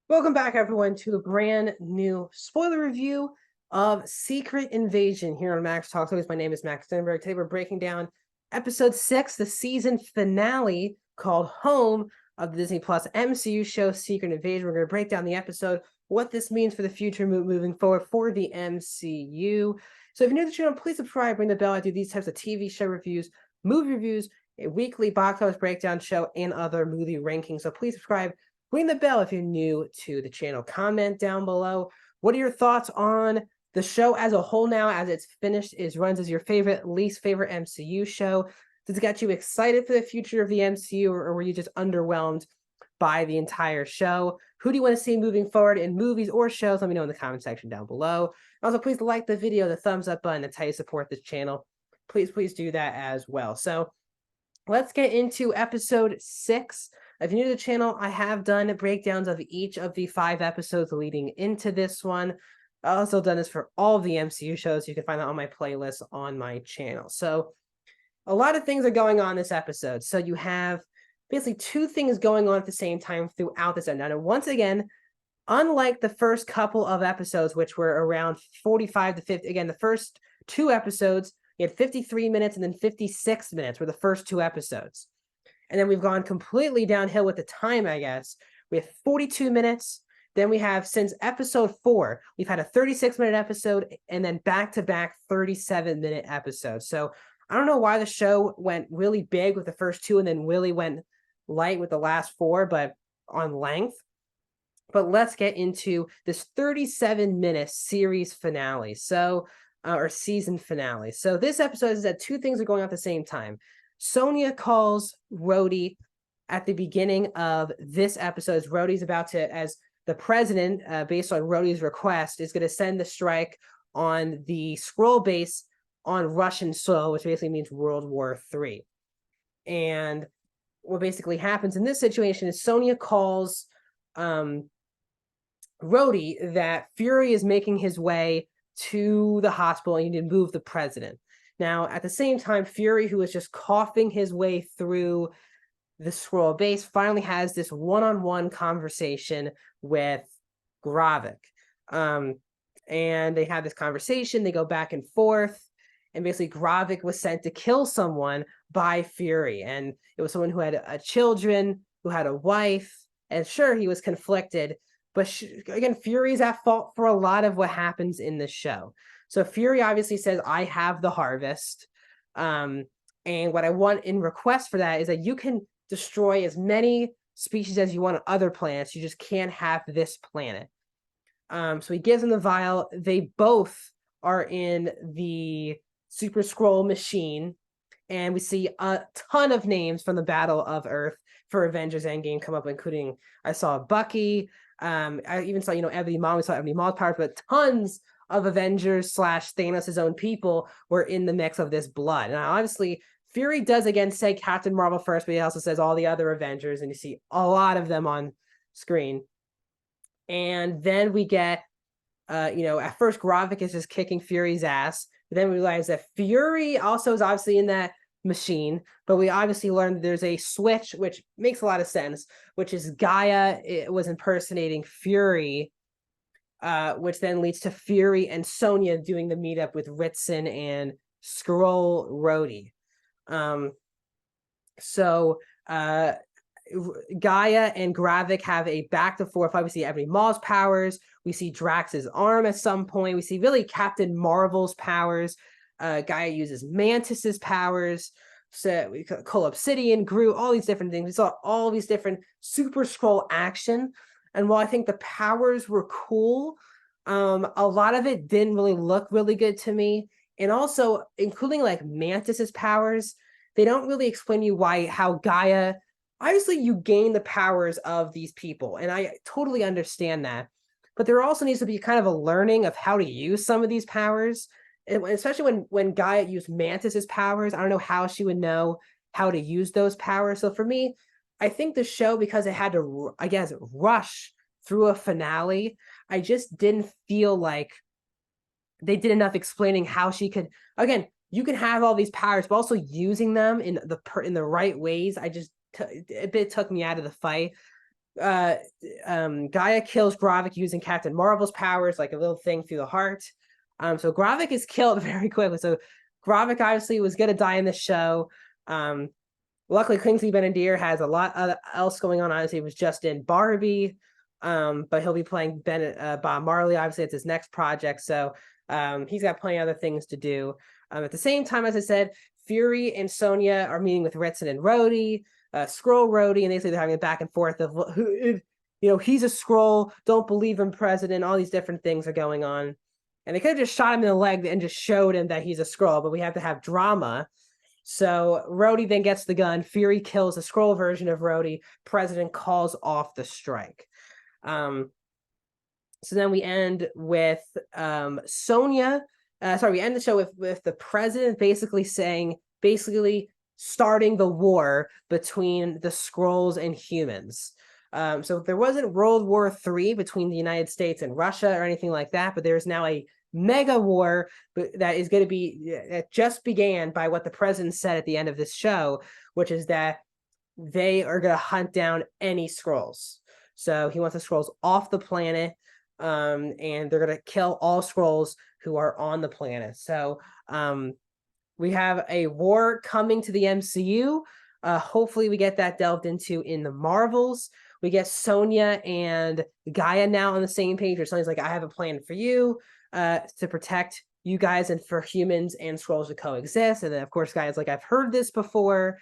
Welcome back, everyone, to a brand new spoiler review of Secret Invasion here on Max Talks. Always, my name is Max Stenberg. Today, we're breaking down episode 6, the season finale called Home of the Disney Plus MCU show Secret Invasion. We're going to break down the episode, what this means for the future moving forward for the MCU. So, if you're new to the channel, please subscribe, ring the bell. I do these types of TV show reviews, movie reviews, a weekly box office breakdown show, and other movie rankings. So, please subscribe. Ring the bell if you're new to the channel. Comment down below. What are your thoughts on the show as a whole now, as it's finished, runs as your favorite, least favorite MCU show? Does it get you excited for the future of the MCU, or were you just underwhelmed by the entire show? Who do you want to see moving forward in movies or shows? Let me know in the comment section down below. Also, please like the video, the thumbs up button. That's how you support this channel. Please do that as well. So let's get into episode 6. If you're new to the channel, I have done breakdowns of each of the 5 episodes leading into this one. I've also done this for all of the MCU shows. You can find that on my playlist on my channel. So a lot of things are going on this episode. So you have basically 2 things going on at the same time throughout this episode. Now, once again, unlike the first couple of episodes, which were around 45 to 50, again, the first 2 episodes, you had 53 minutes and then 56 minutes were the first 2 episodes. And then we've gone completely downhill with the time, I guess. We have 42 minutes. Then we have, since episode 4, we've had a 36-minute episode and then back-to-back 37-minute episodes. So I don't know why the show went really big with the first 2 and then really went light with the last 4, but on length. But let's get into this 37-minute series finale. So, or season finale. So this episode is that 2 things are going on at the same time. Sonya calls Rhodey at the beginning of this episode. As Rhodey's about to, as the president, based on Rhodey's request, is going to send the strike on the Skrull base on Russian soil, which basically means World War III. And what basically happens in this situation is Sonya calls Rhodey that Fury is making his way to the hospital and you need to move the president. Now, at the same time, Fury, who is just coughing his way through the Skrull base, finally has this one-on-one conversation with Gravik. And they have this conversation. They go back and forth. And basically, Gravik was sent to kill someone by Fury. And it was someone who had children, who had a wife. And sure, he was conflicted. But again, Fury's at fault for a lot of what happens in the show. So Fury obviously says, I have the harvest. And what I want in request for that is that you can destroy as many species as you want on other planets. You just can't have this planet. So he gives them the vial. They both are in the Super Skrull machine. And we see a ton of names from the Battle of Earth for Avengers Endgame come up, including, I saw Bucky. I even saw, Ebony Maw. We saw Ebony Maw's powers, but tons of Avengers / Thanos' own people were in the mix of this blood. Now, obviously, Fury does again say Captain Marvel first, but he also says all the other Avengers, and you see a lot of them on screen. And then we get, at first Gravik is just kicking Fury's ass, but then we realize that Fury also is obviously in that machine, but we obviously learned there's a switch, which makes a lot of sense, which is Gaia was impersonating Fury, which then leads to Fury and Sonya doing the meetup with Ritson and Skrull Rhodey. So Gaia and Gravik have a back to forth. Obviously, Ebony Maw's powers. We see Drax's arm at some point. We see really Captain Marvel's powers. Gaia uses Mantis's powers. So we call Obsidian, Groot, all these different things. We saw all these different Super Skrull action. And while I think the powers were cool, a lot of it didn't really look really good to me. And also, including like Mantis's powers, they don't really explain to you how Gaia, obviously you gain the powers of these people. And I totally understand that. But there also needs to be kind of a learning of how to use some of these powers. And especially when Gaia used Mantis's powers, I don't know how she would know how to use those powers. So for me, I think the show, because it had to, I guess, rush through a finale, I just didn't feel like they did enough explaining how she could, again, you can have all these powers, but also using them in the right ways. It took me out of the fight. Gaia kills Gravik using Captain Marvel's powers, like a little thing through the heart. So Gravik is killed very quickly. So Gravik obviously was going to die in the show. Luckily, Kingsley Ben-Adir has a lot else going on. Obviously, he was just in Barbie, but he'll be playing Bob Marley. Obviously, it's his next project, so he's got plenty of other things to do. At the same time, as I said, Fury and Sonya are meeting with Ritson and Rhodey, Skrull Rhodey, and they say they're having a back and forth of who, he's a Skrull, don't believe in president. All these different things are going on, and they could have just shot him in the leg and just showed him that he's a Skrull, but we have to have drama. So Rhodey then gets the gun. Fury kills the Skrull version of Rhodey. President calls off the strike. So then we end with Sonya. We end the show with the president basically starting the war between the Skrulls and humans. So there wasn't World War III between the United States and Russia or anything like that, but there's now a mega war that is going to be that just began by what the president said at the end of this show, which is that they are going to hunt down any Skrulls. So he wants the Skrulls off the planet, and they're going to kill all Skrulls who are on the planet. So we have a war coming to the MCU. Hopefully we get that delved into in the Marvels. We get Sonya and Gaia now on the same page, where Sonya's like, I have a plan for you to protect you guys and for humans and Skrulls to coexist. And then, of course, Gaia's like, I've heard this before.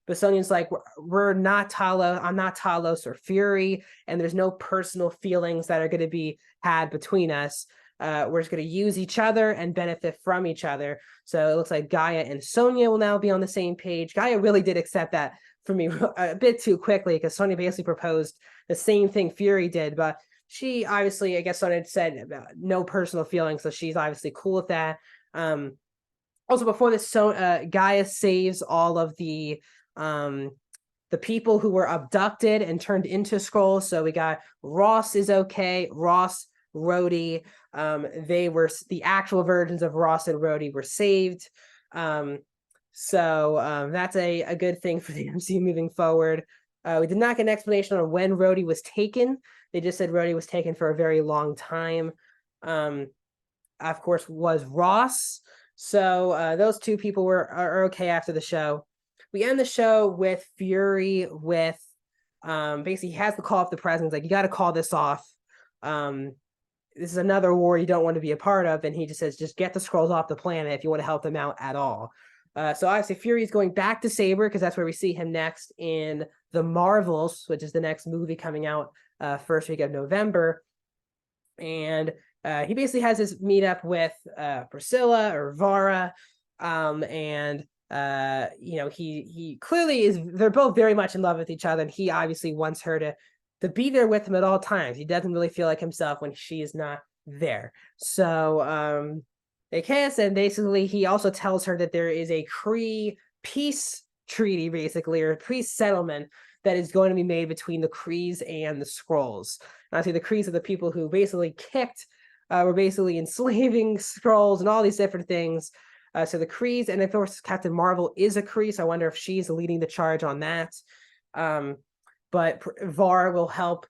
But Sonya's like, we're not Talos. I'm not Talos or Fury, and there's no personal feelings that are going to be had between us. We're just going to use each other and benefit from each other. So it looks like Gaia and Sonya will now be on the same page. Gaia really did accept that for me a bit too quickly, because Sonya basically proposed the same thing Fury did, but she obviously, I guess Sonya said no personal feelings, so she's obviously cool with that. Also, before this, Gaia saves all of the people who were abducted and turned into Skrulls. So we got Ross is okay. Ross, Rhodey, they were the actual versions of Ross and Rhodey were saved. So that's a good thing for the MCU moving forward. We did not get an explanation on when Rhodey was taken. They just said Rhodey was taken for a very long time. Of course, was Ross. So those two people are okay after the show. We end the show with Fury with basically he has to call off the president. He's like, you got to call this off. This is another war you don't want to be a part of. And he just says, just get the Skrulls off the planet if you want to help them out at all. So obviously Fury is going back to Saber, because that's where we see him next in the Marvels, which is the next movie coming out first week of November. And he basically has this meetup with Priscilla or Vara, and he clearly is. They're both very much in love with each other, and he obviously wants her to be there with him at all times. He doesn't really feel like himself when she is not there. So they kiss, and basically he also tells her that there is a Kree peace treaty, basically, or peace settlement that is going to be made between the Krees and the Skrulls. And I say the Krees are the people who basically were basically enslaving Skrulls and all these different things. So the Krees, and of course Captain Marvel is a Kree, so I wonder if she's leading the charge on that. But Var will help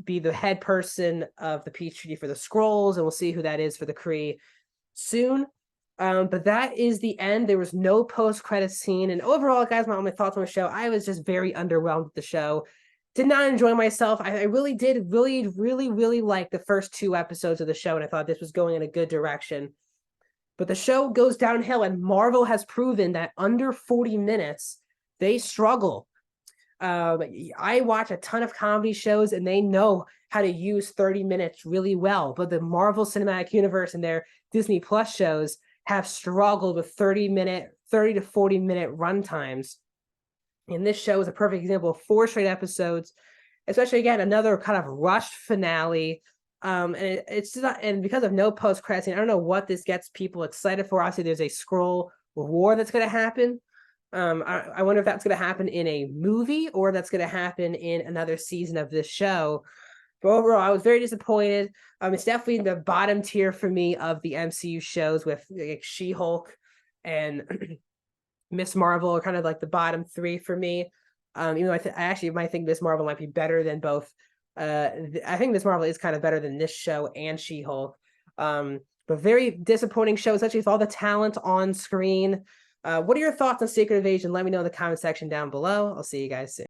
be the head person of the peace treaty for the Skrulls, and we'll see who that is for the Kree soon. But that is the end. There was no post-credit scene, and overall, guys, my thoughts on the show, I was just very underwhelmed with the show. Did not enjoy myself. I really did really like the first 2 episodes of the show, and I thought this was going in a good direction. But the show goes downhill, and Marvel has proven that under 40 minutes, they struggle. I watch a ton of comedy shows, and they know how to use 30 minutes really well. But the Marvel Cinematic Universe and their Disney Plus shows have struggled with 30 to 40 minute run times. And this show is a perfect example of 4 straight episodes, especially, again, another kind of rushed finale. And it's not, and because of no post-credit scene, I don't know what this gets people excited for. Obviously, there's a Skrull war that's going to happen. I wonder if that's going to happen in a movie or that's going to happen in another season of this show. But overall, I was very disappointed. It's definitely the bottom tier for me of the MCU shows, with like She-Hulk and Miss Marvel are kind of like the bottom 3 for me. Even though I actually might think Ms. Marvel might be better than both. I think Ms. Marvel is kind of better than this show and She-Hulk. But very disappointing show, especially with all the talent on screen. What are your thoughts on Secret Invasion? Let me know in the comment section down below. I'll see you guys soon.